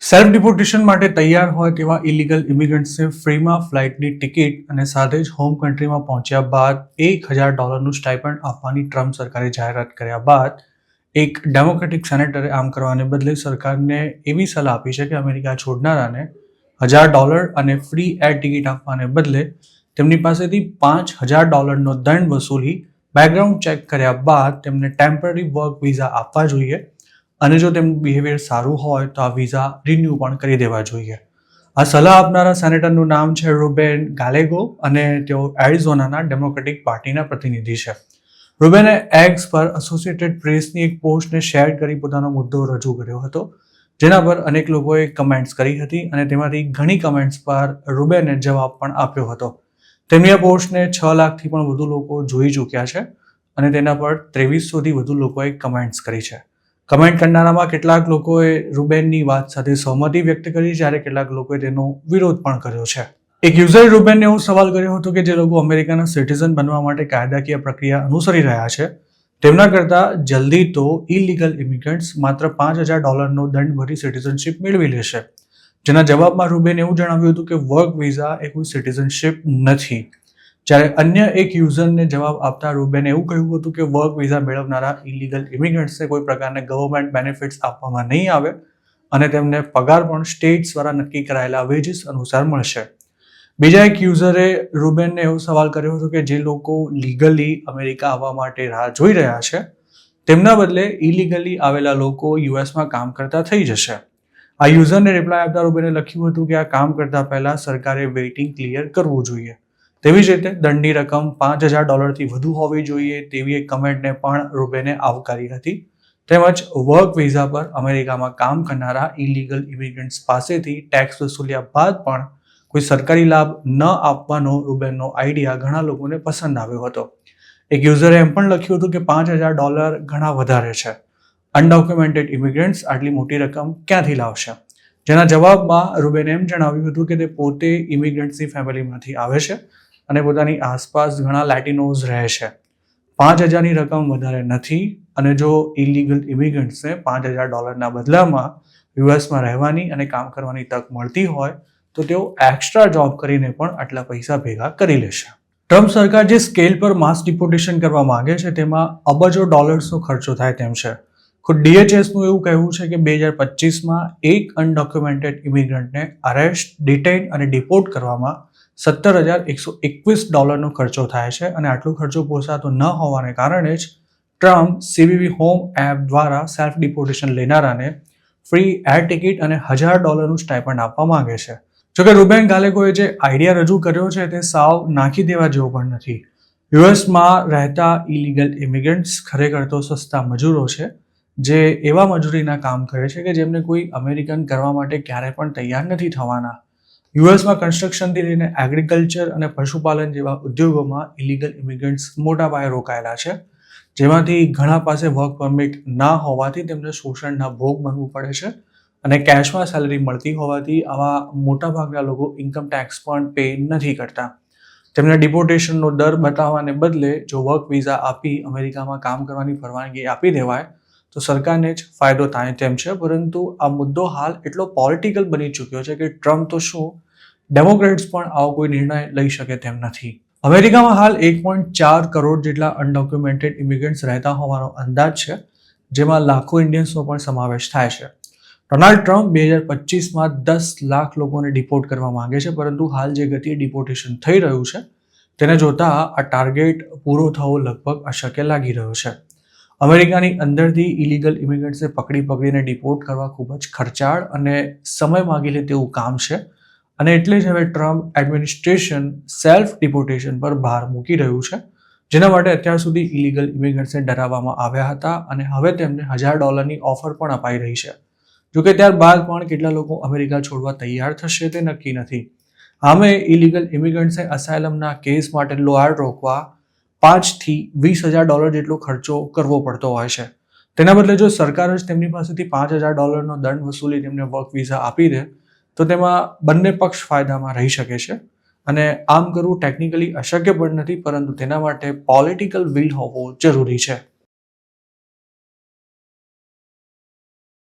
Self deportation માટે તૈયાર હોય તેવા ઇલીગલ ઇમિગ્રન્ટ્સને ફ્રીમાં ફ્લાઇટની ટિકિટ અને સાથે જ હોમ કન્ટ્રીમાં પહોંચ્યા બાદ $1,000નું સ્ટાઇપન્ડ આપવાની ટ્રમ્પ સરકારે જાહેરાત કર્યા બાદ એક ડેમોક્રેટિક સેનેટરે આમ કરવાને બદલે સરકારને એવી સલાહ આપી છે કે અમેરિકા છોડનારાને $1,000 અને ફ્રી એર ટિકિટ આપવાને બદલે તેમની પાસેથી $5,000નો દંડ વસૂલી બેકગ્રાઉન્ડ ચેક કર્યા બાદ તેમને ટેમ્પરરી વર્ક વિઝા આપવા જોઈએ અને જો તેમનું બિહેવિયર સારું હોય તો આ વિઝા રિન્યૂ પણ કરી દેવા જોઈએ. આ સલાહ આપનારા સેનેટરનું નામ છે રૂબેન ગાલેગો અને તેઓ એરિઝોનાના ડેમોક્રેટિક પાર્ટીના પ્રતિનિધિ છે. રૂબેને એક્સ પર એસોસિએટેડ પ્રેસની એક પોસ્ટને શેર કરી પોતાનો મુદ્દો રજૂ કર્યો હતો, જેના પર અનેક લોકોએ કમેન્ટ્સ કરી હતી અને તેમાંથી ઘણી કમેન્ટ્સ પર રૂબેને જવાબ પણ આપ્યો હતો. તેમની આ પોસ્ટને 6 લાખથી પણ વધુ લોકો જોઈ ચૂક્યા છે અને તેના પર 2300થી વધુ લોકોએ કમેન્ટ્સ કરી છે. કમેન્ટ કરનારામાં કેટલાક લોકોએ રૂબેનની વાત સાથે સહમતિ વ્યક્ત કરી જ્યારે કેટલાક લોકોએ તેનો વિરોધ પણ કર્યો છે. એક યુઝરે રૂબેનને એવો સવાલ કર્યો હતો કે જે લોકો અમેરિકાના સિટીઝન બનવા માટે કાયદાકીય પ્રક્રિયા અનુસરી રહ્યા છે તેમના કરતાં જલ્દી તો ઇલીગલ ઇમિગ્રન્ટ્સ માત્ર $5,000નો દંડ ભરી સિટીઝનશિપ મેળવી લેશે. જેના જવાબમાં રૂબેને એવું જણાવ્યું હતું કે વર્ક વિઝા એ કોઈ સિટીઝનશિપ નથી. જ્યારે અન્ય એક યુઝરને જવાબ આપતા રૂબેને એવું કહ્યું હતું કે વર્ક વિઝા મેળવનારા ઇલીગલ ઇમિગ્રન્ટ્સને કોઈ પ્રકારના ગવર્મેન્ટ બેનિફિટ્સ આપવામાં નહીં આવે અને તેમને પગાર પણ સ્ટેટ્સ દ્વારા નક્કી કરાયેલા વેજીસ અનુસાર મળશે. બીજા એક યુઝરે રૂબેનને એવો સવાલ કર્યો હતો કે જે લોકો લીગલી અમેરિકા આવવા માટે રાહ જોઈ રહ્યા છે તેમના બદલે ઇલીગલી આવેલા લોકો યુએસમાં કામ કરતા થઈ જશે. આ યુઝરને રિપ્લાય આપતા રૂબેને લખ્યું હતું કે આ કામ કરતા પહેલા સરકારે વેઇટિંગ ક્લિયર કરવું જોઈએ. તેવી જ રીતે દંડની રકમ $5,000થી વધુ હોવી જોઈએ તેવી એક કમેન્ટને પણ રૂબેને આવકારી હતી. તેમજ વર્ક વિઝા પર અમેરિકામાં કામ કરનારા ઇલીગલ ઇમિગ્રન્ટ્સ પાસેથી ટેક્સ વસૂલ્યા બાદ પણ કોઈ સરકારી લાભ ન આપવાનો રૂબેનનો આઈડિયા ઘણા લોકોને પસંદ આવ્યો હતો. એક યુઝરે એમ પણ લખ્યું હતું કે $5,000 ઘણા વધારે છે. અનડોક્યુમેન્ટેડ ઇમિગ્રન્ટ્સ આટલી મોટી રકમ ક્યાંથી લાવશે? જેના જવાબમાં રૂબેને એમ જણાવ્યું હતું કે તે પોતે ઇમિગ્રન્ટ્સની ફેમિલીમાંથી આવે છે અને પોતાની આસપાસ ઘણા લેટિનોઝ રહે છે. $5,000ની રકમ વધારે નથી અને જો ઇલીગલ ઇમિગ્રન્ટ્સને $5,000ના બદલામાં યુએસમાં રહેવાની અને કામ કરવાની તક મળતી હોય તો તેઓ એક્સ્ટ્રા જોબ કરીને પણ આટલા પૈસા ભેગા કરી લેશે. ટ્રમ્પ સરકાર જે સ્કેલ પર માસ ડિપોર્ટેશન કરવા માંગે છે તેમાં અબજો ડોલર્સનો ખર્ચો થાય તેમ છે. ખુદ DHSનું એવું કહેવું છે કે 2025માં એક અનડોક્યુમેન્ટેડ ઇમિગ્રન્ટને અરેસ્ટ, ડિટેઇન અને ડિપોર્ટ કરવામાં $17,121નો ખર્ચો થાય છે અને આટલો ખર્ચો પોસાતો ન હોવાને કારણે જ ટ્રમ્પ CBP હોમ એપ દ્વારા સેલ્ફ ડિપોર્ટેશન લેનારાને ફ્રી એર ટિકિટ અને $1,000નું સ્ટાઇપન્ડ આપવા માંગે છે. જોકે રૂબેન ગાલેગોએ જે આઈડિયા રજૂ કર્યો છે તે સાવ નાખી દેવા જેવો પણ નથી. યુએસમાં રહેતા ઇલીગલ ઇમિગ્રન્ટ્સ ખરેખર તો સસ્તા મજૂરો છે જે એવા મજૂરીના કામ કરે છે કે જેમને કોઈ અમેરિકન કરવા માટે ક્યારે પણ તૈયાર નથી થવાના. યુએસમાં કન્સ્ટ્રક્શનથી લઈને એગ્રીકલ્ચર અને પશુપાલન જેવા ઉદ્યોગોમાં ઇલીગલ ઇમિગ્રન્ટ્સ મોટા પાયે રોકાયેલા છે, જેમાંથી ઘણા પાસે વર્ક પરમિટ ના હોવાથી તેમને શોષણના ભોગ બનવું પડે છે અને કેશમાં સેલરી મળતી હોવાથી આવા મોટાભાગના લોકો ઇન્કમ ટેક્સ પણ પે નથી કરતા. તેમને ડિપોર્ટેશનનો દર બતાવવાને બદલે જો વર્ક વિઝા આપી અમેરિકામાં કામ કરવાની પરવાનગી આપી દેવાય તો સરકારને જ ફાયદો થાય તેમ છે. પરંતુ આ મુદ્દો હાલ એટલો પોલિટિકલ બની ચૂક્યો છે કે ટ્રમ્પ તો શું, ડેમોક્રેટ્સ પણ આવો કોઈ નિર્ણય લઈ શકે તેમ નથી. અમેરિકામાં હાલ 1.4 કરોડ જેટલા અનડોક્યુમેન્ટેડ ઇમિગ્રન્ટ્સ રહેતા હોવાનો અંદાજ છે, જેમાં લાખો ઇન્ડિયન્સનો પણ સમાવેશ થાય છે. ડોનાલ્ડ ટ્રમ્પ 2025માં 10 લાખ લોકોને ડિપોર્ટ કરવા માંગે છે, પરંતુ હાલ જે ગતિએ ડિપોર્ટેશન થઈ રહ્યું છે તેને જોતા આ ટાર્ગેટ પૂરો થવો લગભગ અશક્ય લાગી રહ્યો છે. અમેરિકાની અંદરથી ઇલીગલ ઇમિગ્રન્ટ્સને પકડીને ડિપોર્ટ કરવા ખૂબ જ ખર્ચાળ અને સમય માગી લે તેવું કામ છે અને એટલે જ હવે ટ્રમ્પ એડમિનિસ્ટ્રેશન સેલ્ફ ડિપોર્ટેશન પર ભાર મૂકી રહ્યું છે, જેના માટે અત્યાર સુધી ઇલીગલ ઇમિગ્રન્ટ્સને ડરાવવામાં આવ્યા હતા અને હવે તેમને $1,000ની ઓફર પણ અપાઈ રહી છે. જોકે ત્યારબાદ પણ કેટલા લોકો અમેરિકા છોડવા તૈયાર થશે તે નક્કી નથી. આમે ઇલીગલ ઇમિગ્રન્ટ્સે અસાયલમના કેસ માટે લોયર રોકવા $5,000થી $20,000 જેટલો ખર્ચો કરવો પડતો હોય છે. તેના બદલે જો સરકાર જ તેમની પાસેથી $5,000નો દંડ વસૂલી તેમને વર્ક વિઝા આપી દે તો તેમાં બંને પક્ષ ફાયદામાં રહી શકે છે અને આમ કરવું ટેકનિકલી અશક્ય પણ નથી, પરંતુ તેના માટે પોલિટિકલ વિલ હોવો જરૂરી છે.